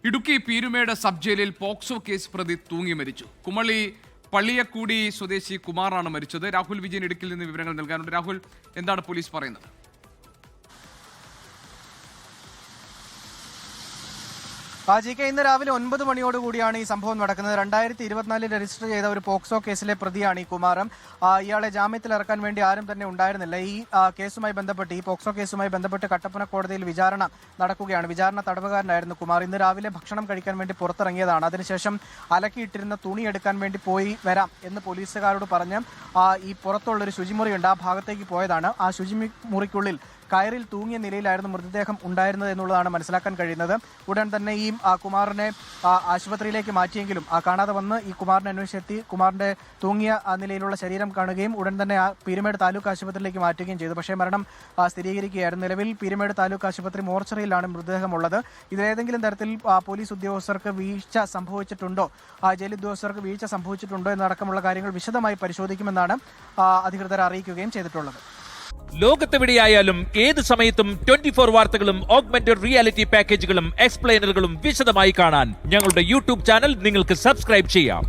Idukki Peermade sub ജയിലിൽ POCSO case പ്രതി തൂങ്ങി മരിച്ചു. കുമളി പള്ളിയക്കൂടി സ്വദേശി കുമാറാണ് മരിച്ചത്. രാഹുൽ വിജയൻ ഇടുക്കിയിൽ നിന്ന് വിവരങ്ങൾ നൽകാനുണ്ട്. രാഹുൽ, എന്താണ് പോലീസ് പറയുന്നത്? ഇന്ന് രാവിലെ 9 മണിയോടുകൂടിയാണ് ഈ സംഭവം നടക്കുന്നത്. 2024 രജിസ്റ്റർ ചെയ്ത ഒരു പോക്സോ കേസിലെ പ്രതിയാണ് ഈ കുമാരം. ഇയാളെ ജാമ്യത്തിൽ ഇറക്കാൻ വേണ്ടി ആരും തന്നെ ഉണ്ടായിരുന്നില്ല. ഈ കേസുമായി ബന്ധപ്പെട്ട്, ഈ പോക്സോ കേസുമായി ബന്ധപ്പെട്ട് കട്ടപ്പന കോടതിയിൽ വിചാരണ നടക്കുകയാണ്. വിചാരണ തടവുകാരനായിരുന്നു കുമാർ. ഇന്ന് രാവിലെ ഭക്ഷണം കഴിക്കാൻ വേണ്ടി പുറത്തിറങ്ങിയതാണ്. അതിനുശേഷം അലക്കിയിട്ടിരുന്ന തുണി എടുക്കാൻ വേണ്ടി പോയി വരാം എന്ന് പോലീസുകാരോട് പറഞ്ഞ് ഈ പുറത്തുള്ളൊരു ശുചിമുറിയുണ്ട്, ആ ഭാഗത്തേക്ക് പോയതാണ്. ആ ശുചിമുറിക്കുള്ളിൽ കയറിൽ തൂങ്ങിയ നിലയിലായിരുന്നു മൃതദേഹം ഉണ്ടായിരുന്നത് എന്നുള്ളതാണ് മനസ്സിലാക്കാൻ കഴിയുന്നത്. ഉടൻ തന്നെ ഈ കുമാറിനെ ആശുപത്രിയിലേക്ക് മാറ്റിയെങ്കിലും കാണാതെ വന്ന് ഈ കുമാറിനെ അന്വേഷിച്ചെത്തി കുമാറിന്റെ തൂങ്ങിയ നിലയിലുള്ള ശരീരം കാണുകയും ഉടൻ തന്നെ പീരുമേട് താലൂക്ക് ആശുപത്രിയിലേക്ക് മാറ്റുകയും ചെയ്തു. പക്ഷേ മരണം സ്ഥിരീകരിക്കുകയായിരുന്നു. നിലവിൽ പീരുമേട് താലൂക്ക് ആശുപത്രി മോർച്ചറിയിലാണ് മൃതദേഹമുള്ളത്. ഇതിലേതെങ്കിലും തരത്തിൽ പോലീസ് ഉദ്യോഗസ്ഥർക്ക് വീഴ്ച സംഭവിച്ചിട്ടുണ്ടോ, ജയിൽ ഉദ്യോഗസ്ഥർക്ക് വീഴ്ച സംഭവിച്ചിട്ടുണ്ടോ എന്നടക്കമുള്ള കാര്യങ്ങൾ വിശദമായി പരിശോധിക്കുമെന്നാണ് അധികൃതർ അറിയിക്കുകയും ചെയ്തിട്ടുള്ളത്. ലോകത്തെവിടെയായാലും ഏത് സമയത്തും 24 വാർത്തകളും ഓഗ്മെന്റഡ് റിയാലിറ്റി പാക്കേജുകളും എക്സ്പ്ലെയിനറുകളും വിശദമായി കാണാൻ ഞങ്ങളുടെ യൂട്യൂബ് ചാനൽ നിങ്ങൾക്ക് സബ്സ്ക്രൈബ് ചെയ്യാം.